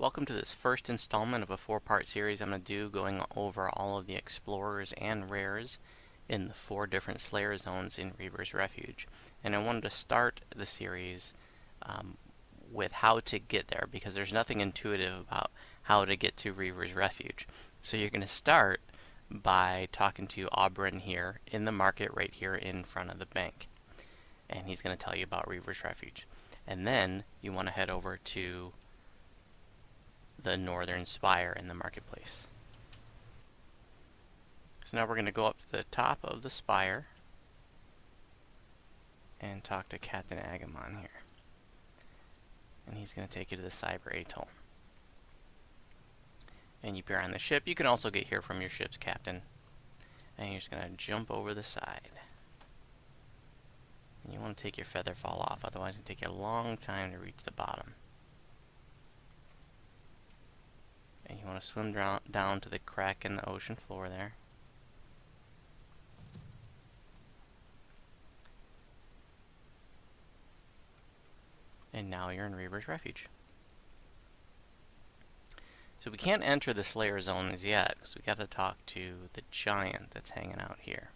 Welcome to this first installment of a four-part series I'm going to do going over all of the explorers and rares in the 4 different Slayer zones in Reaver's Refuge. And I wanted to start the series with how to get there, because there's nothing intuitive about how to get to Reaver's Refuge. So you're going to start by talking to Aubryn here in the market right here in front of the bank. And he's going to tell you about Reaver's Refuge. And then you want to head over to the northern spire in the marketplace. So now we're going to go up to the top of the spire and talk to Captain Agamon here. And he's going to take you to the Cyber Atoll. And you appear on the ship. You can also get here from your ship's captain. And you're just going to jump over the side. And you want to take your feather fall off, otherwise it'll take you a long time to reach the bottom. And you want to swim down to the crack in the ocean floor there. And now you're in Reaver's Refuge. So we can't enter the Slayer zones yet, because we got to talk to the giant that's hanging out here.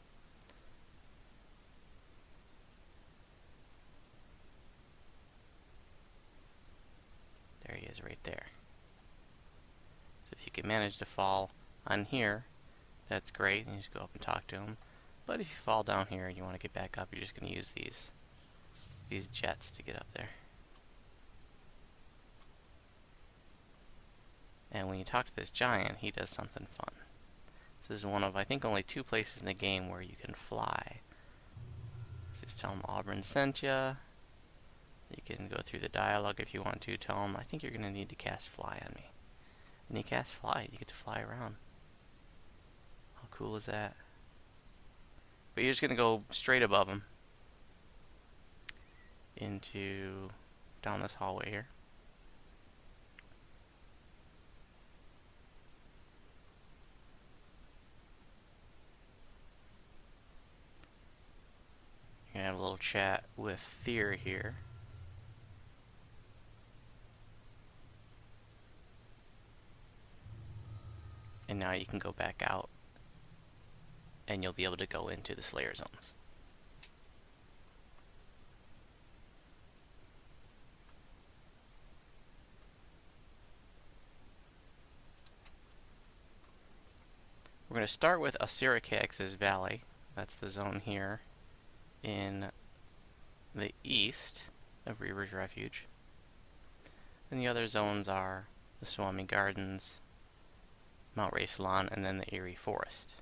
There he is right there. So if you can manage to fall on here, that's great, and you just go up and talk to him. But if you fall down here and you want to get back up, you're just going to use these jets to get up there. And when you talk to this giant, he does something fun. This is one of, I think, only 2 places in the game where you can fly. Just tell him Aubryn sent ya. You can go through the dialogue if you want to. Tell him, I think you're going to need to cast fly on me. And you cast fly, you get to fly around. How cool is that? But you're just going to go straight above him into down this hallway here. You're going to have a little chat with Thier here. And now you can go back out, and you'll be able to go into the Slayer zones. We're going to start with Aussircaex's Valley. That's the zone here in the east of Reaver's Refuge. And the other zones are the Swami Gardens, Mount Racelan, and then the Eerie Forest.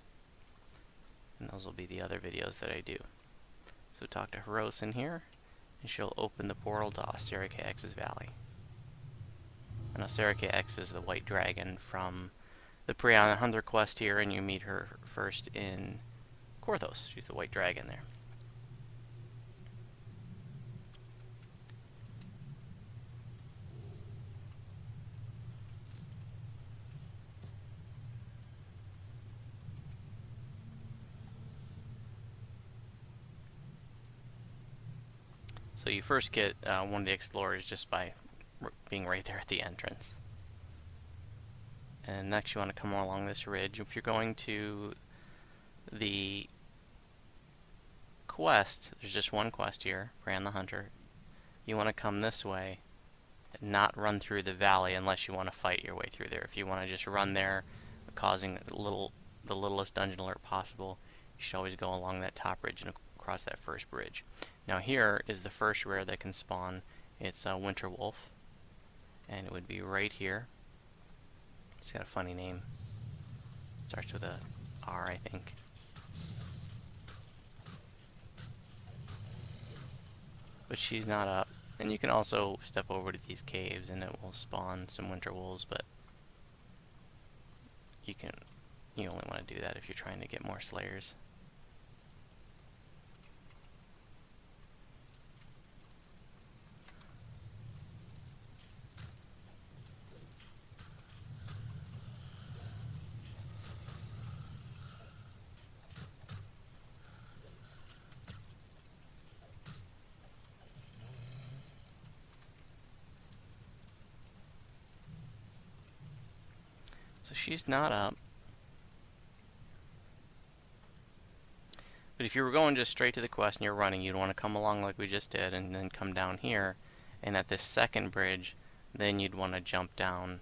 And those will be the other videos that I do. So talk to Hirosin here, and she'll open the portal to Aussircaex's Valley. And Aussircaex is the white dragon from the Prion Hunter quest here, and you meet her first in Korthos. She's the white dragon there. So you first get one of the explorers just by being right there at the entrance. And next you want to come along this ridge. If you're going to the quest, there's just one quest here, Bran the Hunter. You want to come this way, and not run through the valley unless you want to fight your way through there. If you want to just run there, causing the littlest dungeon alert possible, you should always go along that top ridge and across that first bridge. Now here is the first rare that can spawn. It's a Winter Wolf, and it would be right here. It's got a funny name. Starts with a R, I think. But she's not up. And you can also step over to these caves and it will spawn some Winter Wolves, but you only want to do that if you're trying to get more Slayers. she's not up. But if you were going just straight to the quest and you're running, you'd want to come along like we just did and then come down here. And at this second bridge, then you'd want to jump down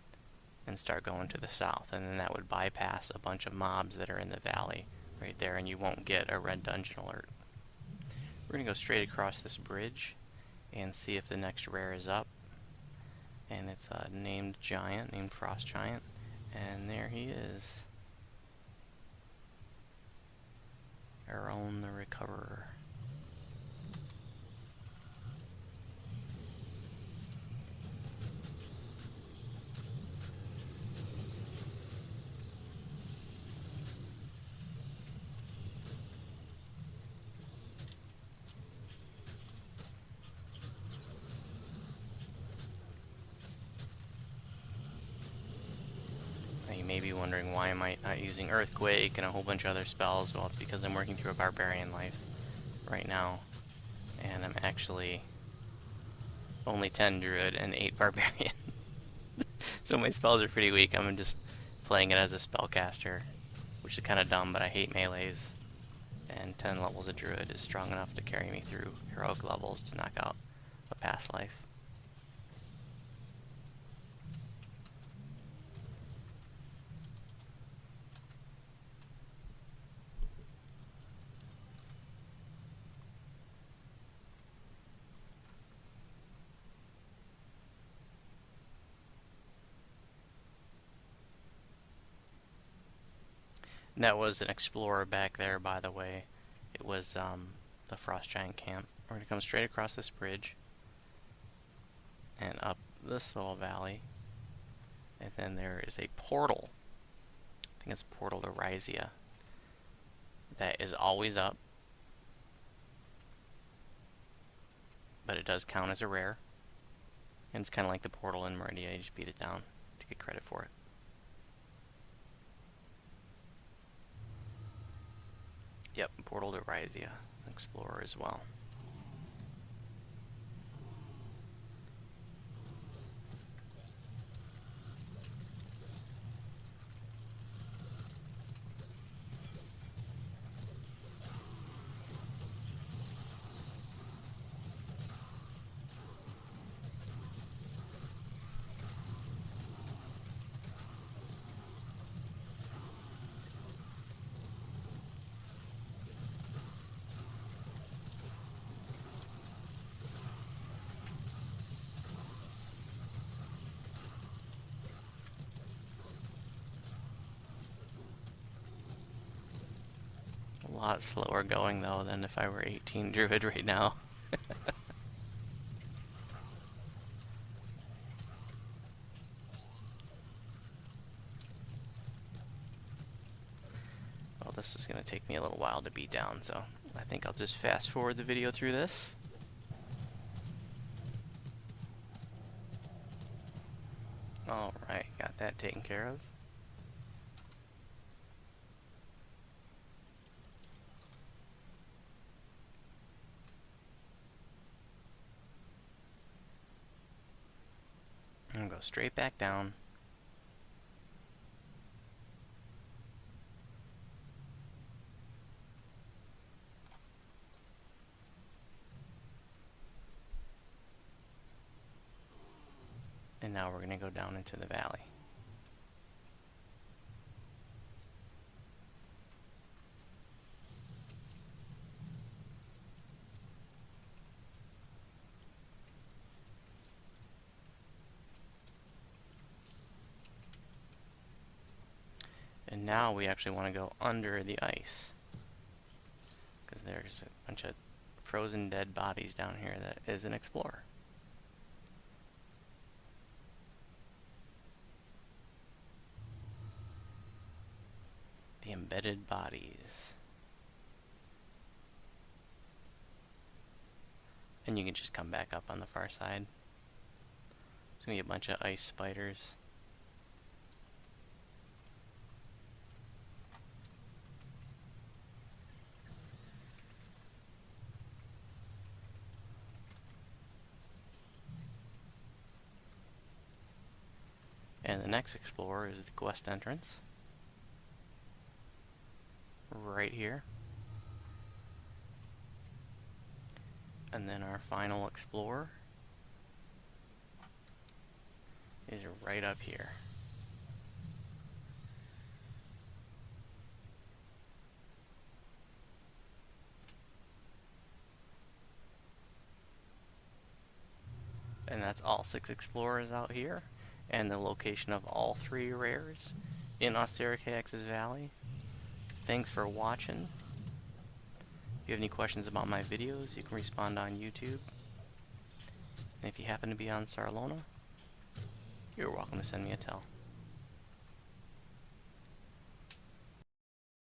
and start going to the south. And then that would bypass a bunch of mobs that are in the valley right there, and you won't get a red dungeon alert. We're going to go straight across this bridge and see if the next rare is up. And it's a named giant, named Frost Giant. And there he is. Our own the Recoverer. You may be wondering, why am I not using Earthquake and a whole bunch of other spells? Well, it's because I'm working through a barbarian life right now, and I'm actually only 10 druid and 8 barbarian. So my spells are pretty weak. I'm just playing it as a spellcaster, which is kind of dumb, but I hate melees. And 10 levels of druid is strong enough to carry me through heroic levels to knock out a past life. And that was an explorer back there, by the way. It was the Frost Giant camp. We're going to come straight across this bridge and up this little valley. And then there is a portal. I think it's Portal to Ryzia. That is always up. But it does count as a rare. And it's kind of like the portal in Meridia. You just beat it down to get credit for it. Yep, Portal to Ryzia. Explorer as well. A lot slower going though than if I were 18 druid right now. Well, this is going to take me a little while to beat down, so I think I'll just fast forward the video through this. Alright, got that taken care of. I'm going to go straight back down. And now we're going to go down into the valley. And now we actually want to go under the ice, because there's a bunch of frozen dead bodies down here that is an explorer. The embedded bodies. And you can just come back up on the far side. There's going to be a bunch of ice spiders. And the next explorer is the quest entrance. Right here. And then our final explorer is right up here. And that's all 6 explorers out here, and the location of all 3 rares in Aussircaex's Valley. Thanks for watching. If you have any questions about my videos, you can respond on YouTube. And if you happen to be on Sarlona, you're welcome to send me a tell.